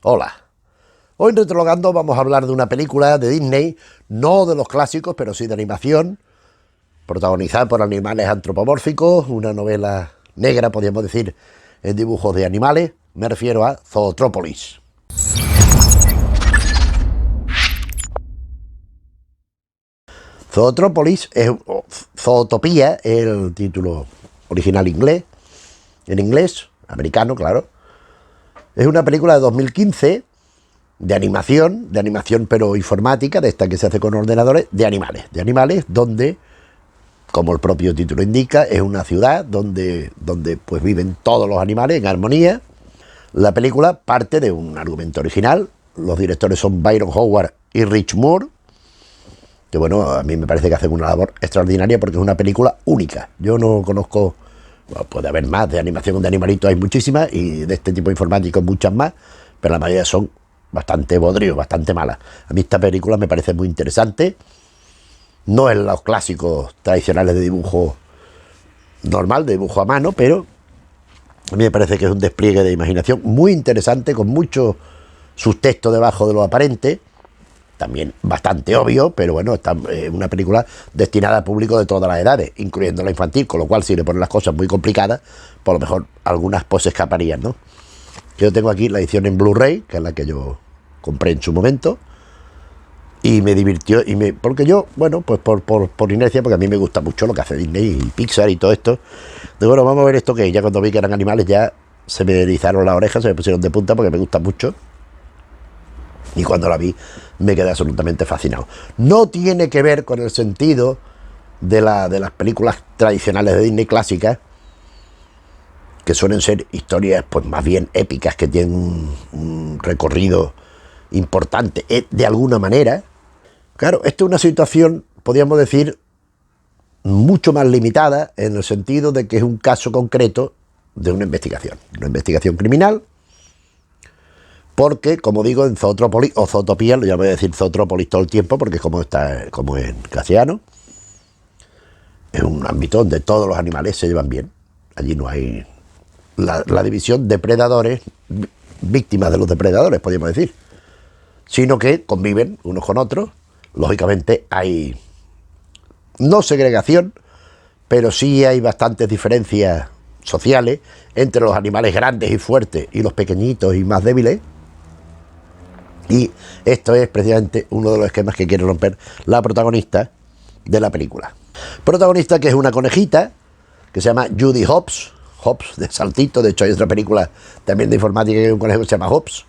Hola. Hoy en Retrologando vamos a hablar de una película de Disney, no de los clásicos, pero sí de animación, protagonizada por animales antropomórficos, una novela negra, podríamos decir, en dibujos de animales. Me refiero a Zootrópolis. Zootrópolis es Zootopía, es el título original inglés, en inglés, americano, claro. Es una película de 2015 de animación pero informática, de esta que se hace con ordenadores, de animales donde, como el propio título indica, es una ciudad donde pues viven todos los animales en armonía. La película parte de un argumento original, los directores son Byron Howard y Rich Moore, que bueno, a mí me parece que hacen una labor extraordinaria porque es una película única. Yo no conozco, bueno, puede haber más de animación de animalitos, hay muchísimas, y de este tipo informático muchas más, pero la mayoría son bastante bodrio, bastante mala. A mí esta película me parece muy interesante. No es los clásicos tradicionales de dibujo normal, de dibujo a mano, pero a mí me parece que es un despliegue de imaginación muy interesante, con mucho subtexto debajo de lo aparente, también bastante obvio, pero bueno, está una película destinada al público de todas las edades, incluyendo la infantil, con lo cual si le ponen las cosas muy complicadas, por lo mejor algunas pues se escaparían, ¿no? Yo tengo aquí la edición en Blu-ray, que es la que yo compré en su momento, y me divirtió, porque yo, bueno, pues por inercia, porque a mí me gusta mucho lo que hace Disney y Pixar y todo esto, digo, bueno, vamos a ver esto que ya cuando vi que eran animales ya se me erizaron las orejas, se me pusieron de punta porque me gusta mucho, y cuando la vi me quedé absolutamente fascinado. No tiene que ver con el sentido de las películas tradicionales de Disney clásicas, que suelen ser historias pues más bien épicas, que tienen un recorrido importante de alguna manera. Claro, esto es una situación, podríamos decir, mucho más limitada, en el sentido de que es un caso concreto de una investigación criminal, porque, como digo, en Zootrópolis, o Zootopía, lo voy a decir Zootrópolis todo el tiempo, porque es como en castellano, es un ámbito donde todos los animales se llevan bien. Allí no hay la división depredadores, víctimas de los depredadores, podríamos decir, sino que conviven unos con otros. Lógicamente hay, no segregación, pero sí hay bastantes diferencias sociales entre los animales grandes y fuertes y los pequeñitos y más débiles. Y esto es precisamente uno de los esquemas que quiere romper la protagonista de la película. Protagonista que es una conejita que se llama Judy Hopps de saltito. De hecho hay otra película también de informática que hay un conejo que se llama Hopps.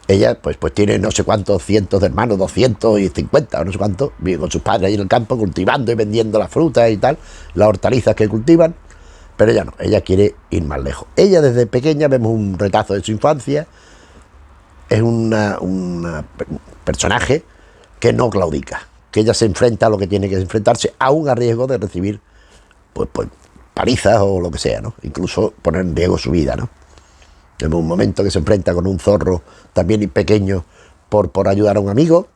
Ella pues tiene no sé cuántos cientos de hermanos, 250 o no sé cuántos, vive con sus padres ahí en el campo cultivando y vendiendo las frutas y tal, las hortalizas que cultivan, pero ella no, ella quiere ir más lejos. Ella desde pequeña, vemos un retazo de su infancia, es una personaje que no claudica, que ella se enfrenta a lo que tiene que enfrentarse, aún a riesgo de recibir pues palizas o lo que sea, ¿no? Incluso poner en riesgo su vida, ¿no? En un momento que se enfrenta con un zorro también pequeño por ayudar a un amigo,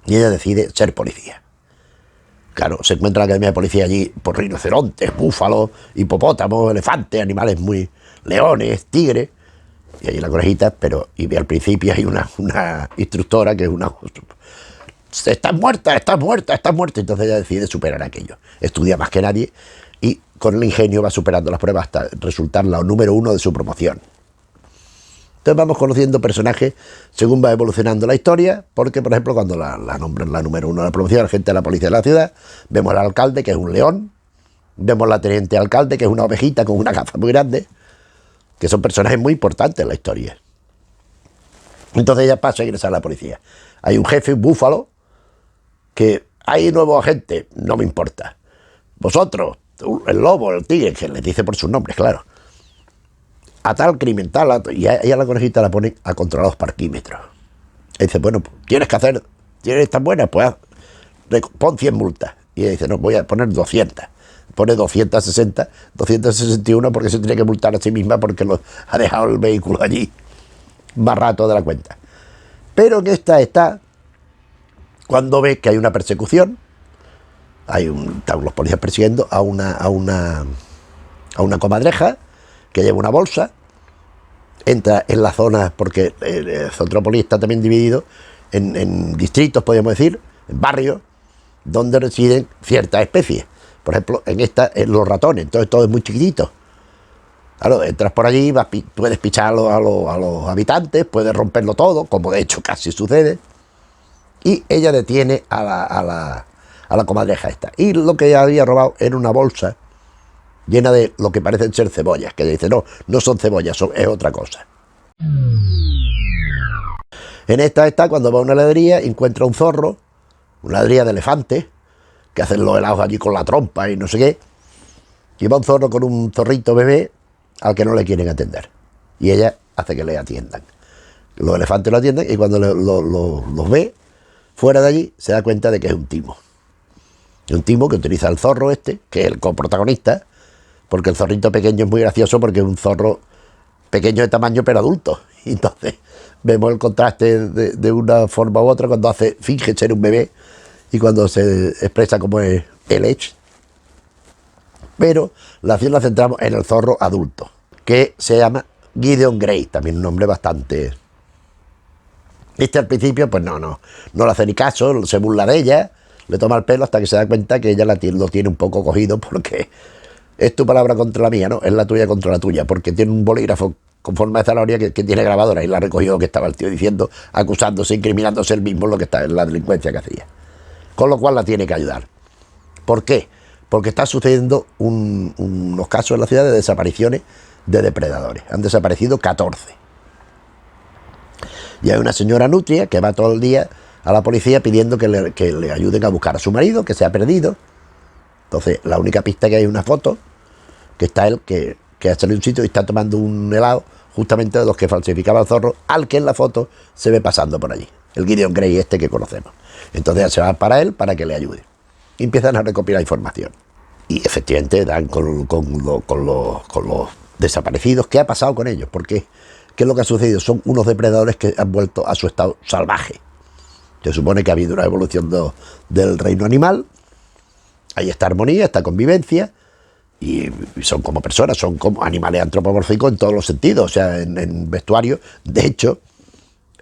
y ella decide ser policía. Claro, se encuentra en la academia de policía allí por rinocerontes, búfalos, hipopótamos, elefantes, animales muy... leones, tigres, y allí la conejita, y al principio hay una instructora que es una... estás muerta, entonces ella decide superar aquello. Estudia más que nadie y con el ingenio va superando las pruebas hasta resultar la número 1 de su promoción. Entonces vamos conociendo personajes según va evolucionando la historia, porque por ejemplo cuando la nombran la número 1 de la promoción, la gente de la policía de la ciudad, vemos al alcalde, que es un león, vemos la teniente alcalde, que es una ovejita con una gafa muy grande, que son personajes muy importantes en la historia. Entonces ella pasa a ingresar a la policía. Hay un jefe, un búfalo, que hay nuevos agentes, no me importa. Vosotros, el lobo, el tigre, que les dice por sus nombres, claro. A tal crimen, tal, y a la conejita la ponen a controlar los parquímetros. Y dice, bueno, ¿tienes tan buena? Pues pon 100 multas. Y ella dice, no, voy a poner 200. Pone 261 porque se tiene que multar a sí misma porque ha dejado el vehículo allí más rato de la cuenta. Pero en esta está cuando ve que hay una persecución, están los policías persiguiendo a una comadreja que lleva una bolsa entra en las zonas, porque Zootrópolis está también dividido en distritos, podríamos decir, en barrios, donde residen ciertas especies. Por ejemplo, en esta, en los ratones, entonces todo es muy chiquitito. Claro, entras por allí, puedes pichar a los habitantes, puedes romperlo todo, como de hecho casi sucede, y ella detiene a la comadreja esta. Y lo que ella había robado era una bolsa llena de lo que parecen ser cebollas, que ella dice, no, no son cebollas, es otra cosa. En esta está, cuando va a una heladería, encuentra un zorro, una heladería de elefantes, que hacen los helados allí con la trompa y no sé qué, y va un zorro con un zorrito bebé al que no le quieren atender. Y ella hace que le atiendan. Los elefantes lo atienden y cuando los ve fuera de allí, se da cuenta de que es un timo. Es un timo que utiliza el zorro este, que es el coprotagonista, porque el zorrito pequeño es muy gracioso porque es un zorro pequeño de tamaño pero adulto. Y entonces vemos el contraste de una forma u otra cuando finge ser un bebé y cuando se expresa como es el Edge. Pero la acción la centramos en el zorro adulto, que se llama Gideon Grey, también un nombre bastante... Este al principio pues no le hace ni caso, se burla de ella, le toma el pelo hasta que se da cuenta que ella lo tiene un poco cogido porque es tu palabra contra la mía, ¿no? Es la tuya contra la tuya, porque tiene un bolígrafo con forma de zanahoria que tiene grabadora y la ha recogido que estaba el tío diciendo, acusándose, incriminándose él mismo lo que está en la delincuencia que hacía. Con lo cual la tiene que ayudar. ¿Por qué? Porque está sucediendo unos casos en la ciudad de desapariciones de depredadores. Han desaparecido 14. Y hay una señora nutria que va todo el día a la policía pidiendo que le ayuden a buscar a su marido, que se ha perdido. Entonces, la única pista que hay es una foto, que está él, que ha salido de un sitio y está tomando un helado, justamente de los que falsificaba el zorro, al que en la foto se ve pasando por allí. El Gideon Grey este que conocemos. Entonces se va para él para que le ayude. Y empiezan a recopilar información. Y efectivamente dan con los desaparecidos. ¿Qué ha pasado con ellos? ¿Por qué? ¿Qué es lo que ha sucedido? Son unos depredadores que han vuelto a su estado salvaje. Se supone que ha habido una evolución del reino animal. Hay esta armonía, esta convivencia. Y son como personas, son como animales antropomórficos en todos los sentidos. O sea, en vestuario. De hecho,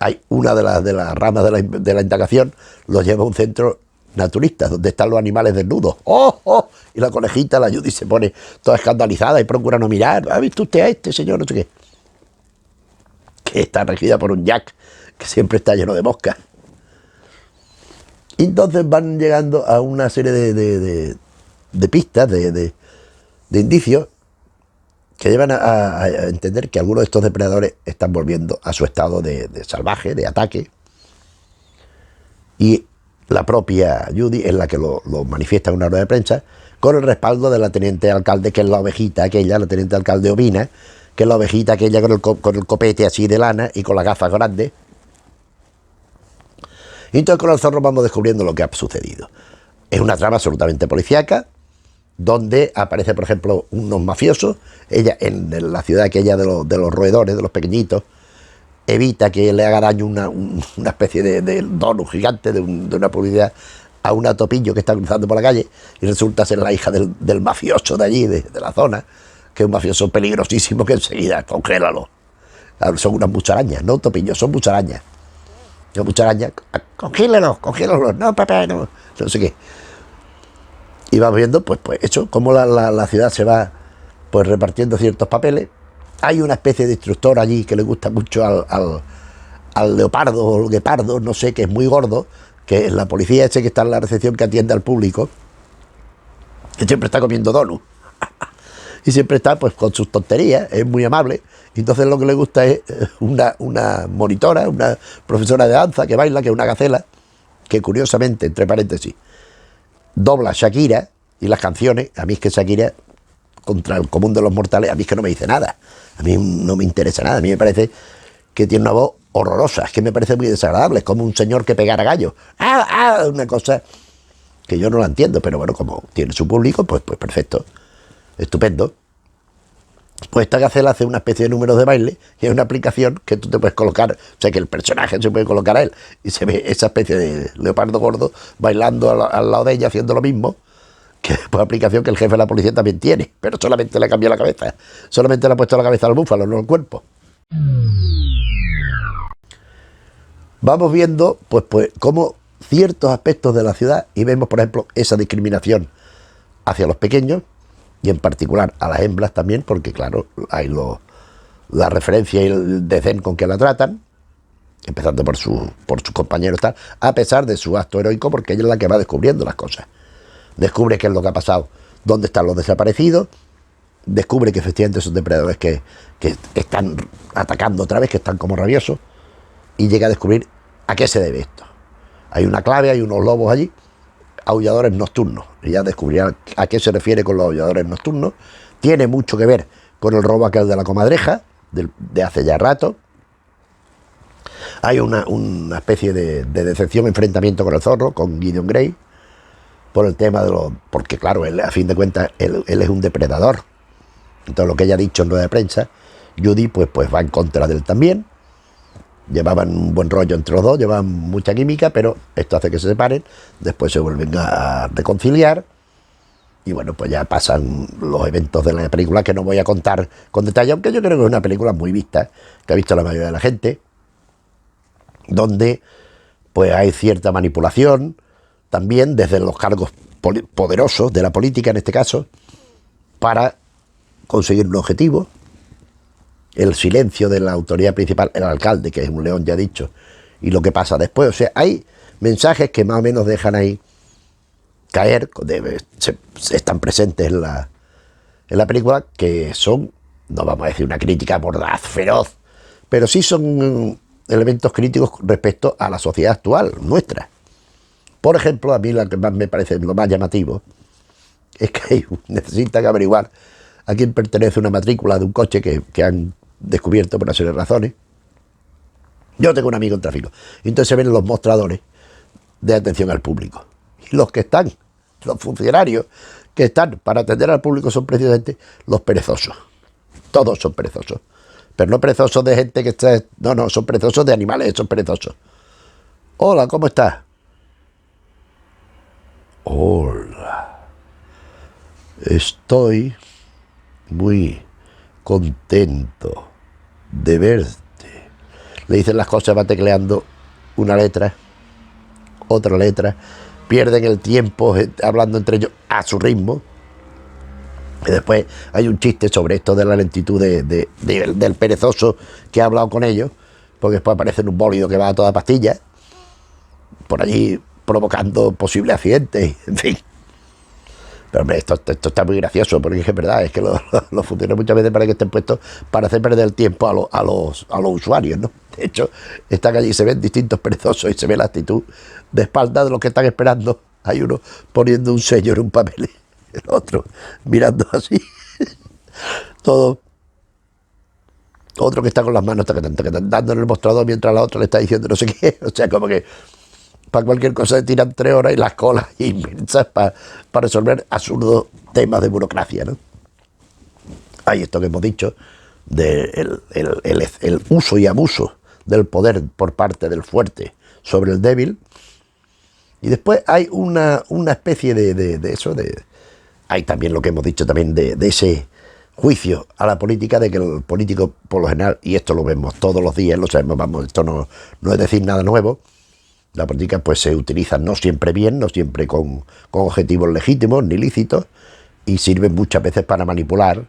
hay una de las ramas de la indagación, los lleva a un centro naturista, donde están los animales desnudos. ¡Oh, oh! Y la conejita, la Judy, se pone toda escandalizada y procura no mirar. ¿Ha visto usted a este señor? No sé qué. Que está regida por un Jack, que siempre está lleno de moscas. Y entonces van llegando a una serie de pistas, de indicios, que llevan a entender que algunos de estos depredadores están volviendo a su estado de salvaje, de ataque. Y la propia Judy es la que lo manifiesta en una rueda de prensa, con el respaldo de la teniente alcalde, que es la ovejita aquella, la teniente alcalde Ovina, que es la ovejita aquella con el copete así de lana y con las gafas grandes. Y entonces con el zorro vamos descubriendo lo que ha sucedido. Es una trama absolutamente policíaca, donde aparece, por ejemplo, unos mafiosos. Ella, en la ciudad aquella de los roedores, de los pequeñitos, evita que le haga daño una especie de donut gigante de una publicidad a un topillo que está cruzando por la calle, y resulta ser la hija del mafioso de allí, de la zona, que es un mafioso peligrosísimo que enseguida, congélalo. Son unas mucharañas, no topillos, son mucharañas. Las mucharañas, congélalos, no, papá, no sé qué. Y vamos viendo, pues eso, cómo la ciudad se va pues repartiendo ciertos papeles. Hay una especie de instructor allí que le gusta mucho al leopardo o el guepardo, no sé, que es muy gordo, que es la policía ese que está en la recepción que atiende al público, que siempre está comiendo donut. Y siempre está pues con sus tonterías, es muy amable. Y entonces lo que le gusta es una monitora, una profesora de danza que baila, que es una gacela, que curiosamente, entre paréntesis, dobla Shakira y las canciones. A mí es que Shakira, contra el común de los mortales, a mí es que no me dice nada. A mí no me interesa nada. A mí me parece que tiene una voz horrorosa. Es que me parece muy desagradable. Es como un señor que pegara gallo. Una cosa que yo no la entiendo. Pero bueno, como tiene su público, pues perfecto. Estupendo. Pues esta gacela hace una especie de números de baile y es una aplicación que tú te puedes colocar, o sea que el personaje se puede colocar a él y se ve esa especie de leopardo gordo bailando al lado de ella haciendo lo mismo, que es una aplicación que el jefe de la policía también tiene, pero solamente le ha cambiado la cabeza, solamente le ha puesto la cabeza al búfalo, no el cuerpo. Vamos viendo pues cómo ciertos aspectos de la ciudad, y vemos por ejemplo esa discriminación hacia los pequeños y en particular a las hembras también, porque claro, hay la referencia y el desdén con que la tratan, empezando por sus compañeros tal, a pesar de su acto heroico, porque ella es la que va descubriendo las cosas. Descubre qué es lo que ha pasado, dónde están los desaparecidos, descubre que efectivamente son depredadores que están atacando otra vez, que están como rabiosos, y llega a descubrir a qué se debe esto. Hay una clave, hay unos lobos allí, aulladores nocturnos. Ella descubrirá a qué se refiere con los aulladores nocturnos. Tiene mucho que ver con el robo aquel de la comadreja, de hace ya rato. Hay una especie de decepción, enfrentamiento con el zorro, con Gideon Grey, por el tema de los... Porque claro, él, a fin de cuentas, él es un depredador. Entonces lo que ella ha dicho en rueda de prensa, Judy pues va en contra de él también. Llevaban un buen rollo entre los dos, llevaban mucha química, pero esto hace que se separen, después se vuelven a reconciliar, y bueno, pues ya pasan los eventos de la película que no voy a contar con detalle, aunque yo creo que es una película muy vista, que ha visto la mayoría de la gente, donde pues hay cierta manipulación, también desde los cargos poderosos de la política en este caso, para conseguir un objetivo. El silencio de la autoridad principal, el alcalde, que es un león ya dicho, y lo que pasa después. O sea, hay mensajes que más o menos dejan ahí caer, están presentes en la película, que son, no vamos a decir una crítica mordaz, feroz, pero sí son elementos críticos respecto a la sociedad actual, nuestra. Por ejemplo, a mí lo que más me parece lo más llamativo es que necesitan averiguar a quién pertenece una matrícula de un coche que han descubierto por una serie de razones. Yo tengo un amigo en tráfico, y entonces se ven los mostradores de atención al público. Y los funcionarios que están para atender al público son precisamente los perezosos. Todos son perezosos. Pero no perezosos de gente que está... No, son perezosos de animales, son perezosos. Hola, ¿cómo estás? Hola. Estoy muy contento de verte. Le dicen las cosas, va tecleando una letra, otra letra, pierden el tiempo hablando entre ellos a su ritmo. Y después hay un chiste sobre esto de la lentitud del perezoso que ha hablado con ellos, porque después aparece en un bólido que va a toda pastilla por allí provocando posibles accidentes, en fin. Pero hombre, esto está muy gracioso, porque es verdad, es que los funcionarios muchas veces para que estén puestos para hacer perder el tiempo a los usuarios, ¿no? De hecho, están allí, se ven distintos perezosos y se ve la actitud de espalda de los que están esperando. Hay uno poniendo un sello en un papel, el otro mirando así. Todo. Otro que está con las manos dando en el mostrador mientras la otra le está diciendo no sé qué. O sea, como que para cualquier cosa se tiran 3 horas y las colas inmensas para resolver absurdos temas de burocracia, ¿no? Hay esto que hemos dicho del el uso y abuso del poder por parte del fuerte sobre el débil. Y después hay una especie de eso, hay también lo que hemos dicho también de ese juicio a la política, de que el político por lo general, y esto lo vemos todos los días, lo sabemos, vamos, esto no es decir nada nuevo. La política pues se utiliza no siempre bien, no siempre con objetivos legítimos ni lícitos, y sirve muchas veces para manipular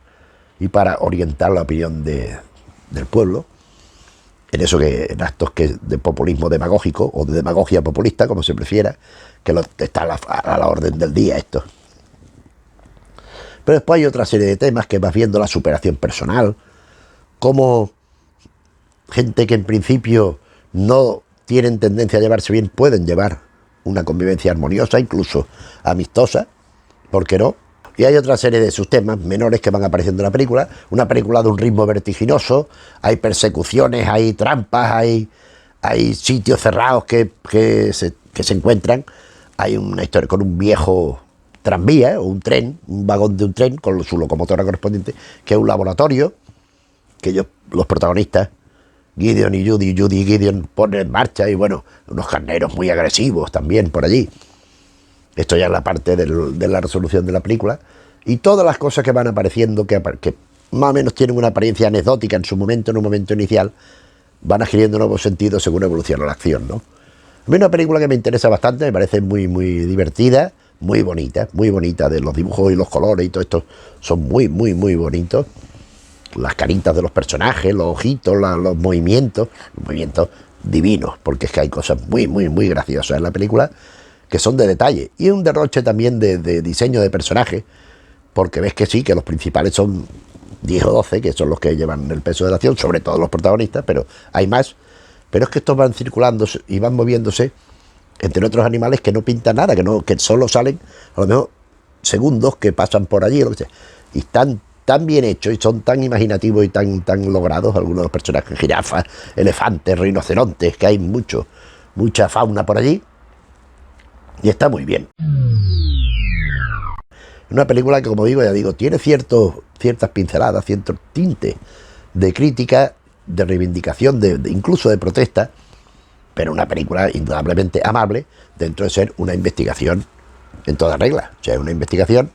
y para orientar la opinión del pueblo en eso en actos de populismo demagógico o de demagogia populista, como se prefiera, que está a la orden del día esto. Pero después hay otra serie de temas que vas viendo la superación personal, como gente que en principio no tienen tendencia a llevarse bien, pueden llevar una convivencia armoniosa, incluso amistosa, ¿por qué no? Y hay otra serie de sus temas menores que van apareciendo en la película, una película de un ritmo vertiginoso, hay persecuciones, hay trampas, hay sitios cerrados que se encuentran, hay una historia con un viejo tranvía o un tren, un vagón de un tren con su locomotora correspondiente, que es un laboratorio que los protagonistas, Gideon y Judy y Gideon, ponen en marcha, y bueno, unos carneros muy agresivos también por allí. Esto ya es la parte de la resolución de la película, y todas las cosas que van apareciendo que más o menos tienen una apariencia anecdótica en su momento, en un momento inicial, van adquiriendo nuevos sentidos según evoluciona la acción, ¿no? A mí una película que me interesa bastante, me parece muy, muy divertida, muy bonita, de los dibujos y los colores y todo esto son muy, muy, muy bonitos. Las caritas de los personajes, los ojitos, los movimientos divinos, porque es que hay cosas muy, muy, muy graciosas en la película que son de detalle. Y un derroche también de diseño de personajes, porque ves que sí, que los principales son 10 o 12, que son los que llevan el peso de la acción, sobre todo los protagonistas, pero hay más. Pero es que estos van circulando y van moviéndose entre otros animales que no pintan nada, que solo salen a lo mejor segundos que pasan por allí, lo que sea. Y están tan bien hechos y son tan imaginativos y tan logrados algunos de los personajes, jirafas, elefantes, rinocerontes, que hay mucha fauna por allí. Y está muy bien. Una película que, como digo, ya digo, tiene ciertas pinceladas, ciertos tintes de crítica, de reivindicación, incluso de protesta, pero una película indudablemente amable dentro de ser una investigación en toda regla. O sea, una investigación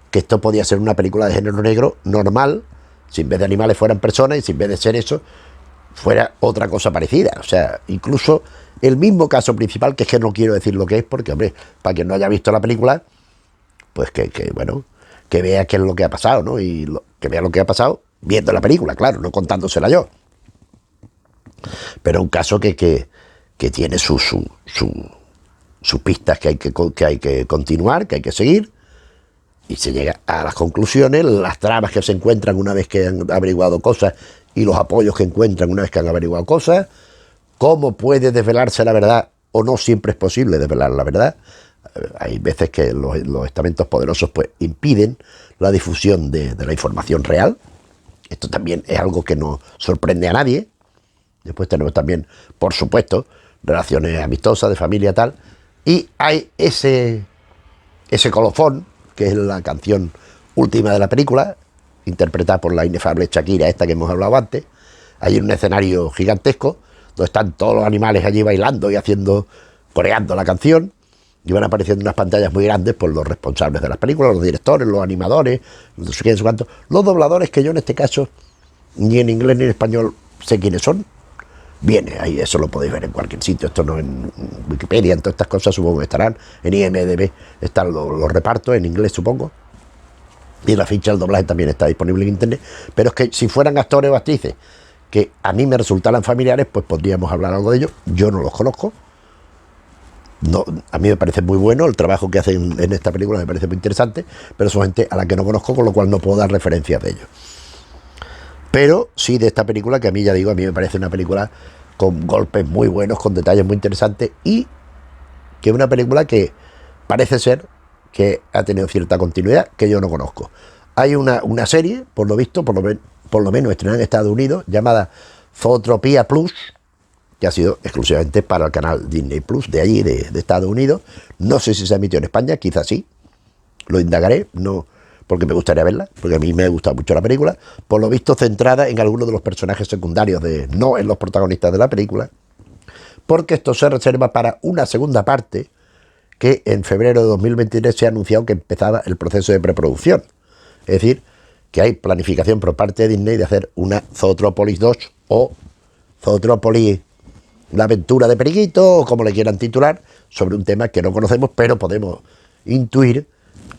que esto podía ser una película de género negro normal, si en vez de animales fueran personas y si en vez de ser eso fuera otra cosa parecida. O sea, incluso el mismo caso principal, que es que no quiero decir lo que es, porque, hombre, para quien no haya visto la película, pues que vea qué es lo que ha pasado, ¿no? Y que vea lo que ha pasado viendo la película, claro, no contándosela yo. Pero un caso que tiene sus pistas que hay que continuar, que hay que seguir, y se llega a las conclusiones, las tramas que se encuentran una vez que han averiguado cosas y los apoyos que encuentran una vez que han averiguado cosas, cómo puede desvelarse la verdad, o no siempre es posible desvelar la verdad. Hay veces que los estamentos poderosos pues impiden la difusión de la información real. Esto también es algo que no sorprende a nadie. Después tenemos también, por supuesto, relaciones amistosas, de familia, tal. Y hay ese colofón, que es la canción última de la película, interpretada por la inefable Shakira, esta que hemos hablado antes. Hay un escenario gigantesco, donde están todos los animales allí bailando y coreando la canción. Y van apareciendo unas pantallas muy grandes por los responsables de las películas, los directores, los animadores, no sé qué, no sé cuánto. Los dobladores, que yo en este caso, ni en inglés ni en español sé quiénes son. Viene ahí, eso lo podéis ver en cualquier sitio. Esto no en Wikipedia, en todas estas cosas supongo que estarán. En IMDb están los repartos, en inglés supongo. Y la ficha del doblaje también está disponible en internet. Pero es que si fueran actores o actrices que a mí me resultaran familiares, pues podríamos hablar algo de ellos. Yo no los conozco. No, a mí me parece muy bueno el trabajo que hacen en esta película, me parece muy interesante, pero son gente a la que no conozco, con lo cual no puedo dar referencias de ellos. Pero sí de esta película, que a mí, ya digo, a mí me parece una película con golpes muy buenos, con detalles muy interesantes, y que es una película que parece ser que ha tenido cierta continuidad que yo no conozco. Hay una serie, por lo visto, por lo menos estrenada en Estados Unidos, llamada Zootropia Plus, que ha sido exclusivamente para el canal Disney Plus de allí, de Estados Unidos. No sé si se emitió en España, quizás sí, lo indagaré, no, porque me gustaría verla, porque a mí me ha gustado mucho la película, por lo visto centrada en algunos de los personajes secundarios, no en los protagonistas de la película, porque esto se reserva para una segunda parte, que en febrero de 2023 se ha anunciado que empezaba el proceso de preproducción. Es decir, que hay planificación por parte de Disney de hacer una Zootropolis 2 o Zootropolis, la aventura de Periquito, o como le quieran titular, sobre un tema que no conocemos, pero podemos intuir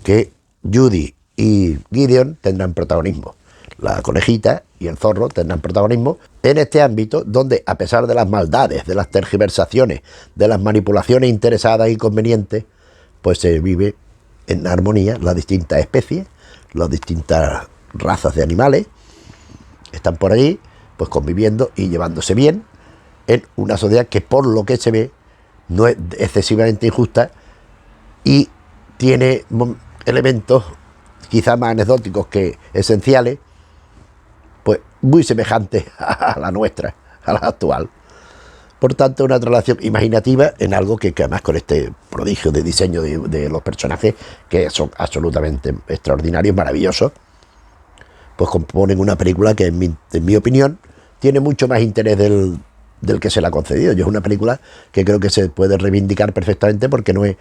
que Judy y Gideon tendrán protagonismo. La conejita y el zorro tendrán protagonismo en este ámbito, donde, a pesar de las maldades, de las tergiversaciones, de las manipulaciones interesadas y convenientes, pues se vive en armonía las distintas especies, las distintas razas de animales, están por allí, pues conviviendo y llevándose bien, en una sociedad que, por lo que se ve, no es excesivamente injusta y tiene elementos quizás más anecdóticos que esenciales, pues muy semejantes a la nuestra, a la actual. Por tanto, una traslación imaginativa en algo que además, con este prodigio de diseño de los personajes, que son absolutamente extraordinarios, maravillosos, pues componen una película que, en mi opinión, tiene mucho más interés del que se le ha concedido. Yo, es una película que creo que se puede reivindicar perfectamente, porque no es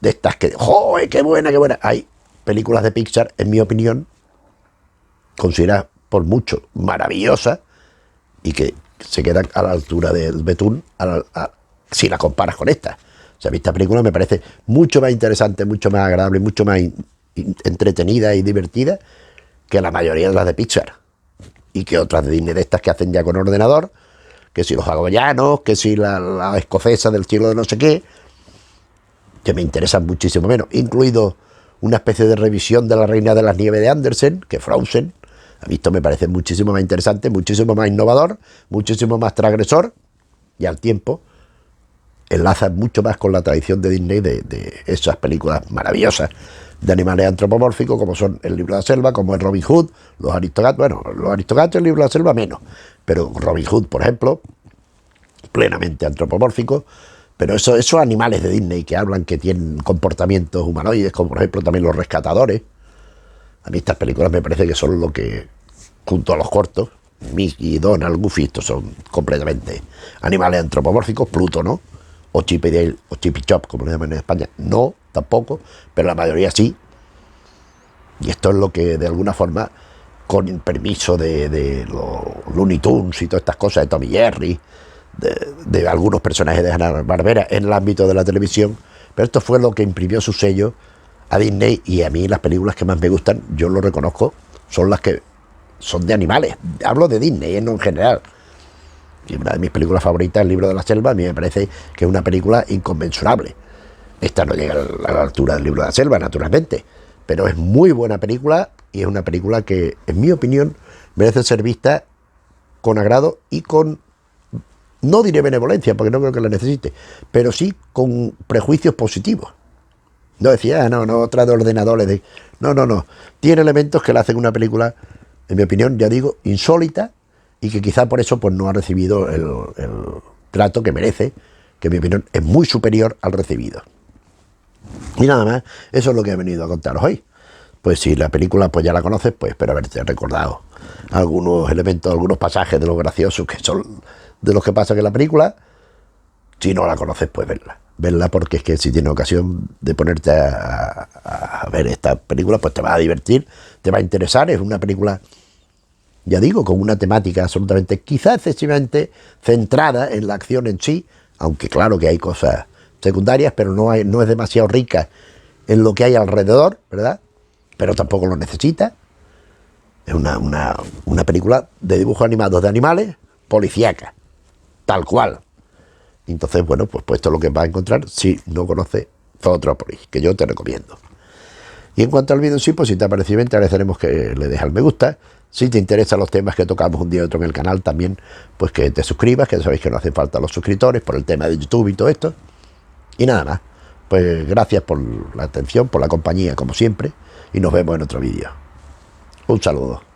de estas que, ¡joder, qué buena, qué buena! Hay películas de Pixar, en mi opinión, considerada por mucho maravillosa y que se quedan a la altura del betún si la comparas con esta. O sea, a mí esta película me parece mucho más interesante, mucho más agradable, mucho más entretenida y divertida que la mayoría de las de Pixar y que otras de Disney de estas que hacen ya con ordenador, que si los hawaianos, que si la escocesa del siglo de no sé qué, que me interesan muchísimo menos, incluido una especie de revisión de La Reina de las Nieves de Andersen, que Frozen. A mí esto me parece muchísimo más interesante, muchísimo más innovador, muchísimo más transgresor, y al tiempo enlaza mucho más con la tradición de Disney de esas películas maravillosas de animales antropomórficos, como son El Libro de la Selva, como es Robin Hood, Los Aristogatos. Bueno, Los Aristogatos y El Libro de la Selva menos, pero Robin Hood, por ejemplo, plenamente antropomórfico. Pero esos animales de Disney que hablan, que tienen comportamientos humanoides, como por ejemplo también Los Rescatadores, a mí estas películas me parece que son lo que, junto a los cortos, Mickey, Donald, Goofy, estos son completamente animales antropomórficos. Pluto no, o Chip y Dale, o Chip y Chop, como lo llaman en España, no, tampoco, pero la mayoría sí. Y esto es lo que, de alguna forma, con el permiso de los Looney Tunes y todas estas cosas, de Tom y Jerry, de algunos personajes de Hanna-Barbera en el ámbito de la televisión, pero esto fue lo que imprimió su sello a Disney. Y a mí las películas que más me gustan, yo lo reconozco, son las que son de animales. Hablo de Disney, no en general. Y una de mis películas favoritas, El Libro de la Selva, a mí me parece que es una película inconmensurable. Esta no llega a la altura del Libro de la Selva, naturalmente, pero es muy buena película, y es una película que, en mi opinión, merece ser vista con agrado y con, no diré benevolencia, porque no creo que la necesite, pero sí con prejuicios positivos. No decía, no, otra de ordenadores. No. Tiene elementos que le hacen una película, en mi opinión, ya digo, insólita, y que quizá por eso pues no ha recibido el trato que merece, que en mi opinión es muy superior al recibido. Y nada más, eso es lo que he venido a contaros hoy. Pues si la película pues ya la conoces, pues espero haberte recordado algunos elementos, algunos pasajes de lo graciosos que son de los que pasa en la película. Si no la conoces, pues verla, porque es que si tienes ocasión de ponerte a ver esta película, pues te va a divertir, te va a interesar. Es una película, ya digo, con una temática absolutamente, quizá excesivamente centrada en la acción en sí, aunque claro que hay cosas secundarias, pero no es demasiado rica en lo que hay alrededor, ¿verdad? Pero tampoco lo necesita. Es una película de dibujos animados de animales, policíaca, tal cual. Entonces, bueno, pues esto es lo que vas a encontrar si no conoces Zootrópolis, que yo te recomiendo. Y en cuanto al vídeo en sí, pues si te ha parecido bien, te agradeceremos que le dejes al me gusta. Si te interesan los temas que tocamos un día y otro en el canal, también pues que te suscribas, que sabéis que no hacen falta los suscriptores por el tema de YouTube y todo esto. Y nada más, pues gracias por la atención, por la compañía, como siempre, y nos vemos en otro vídeo. Un saludo.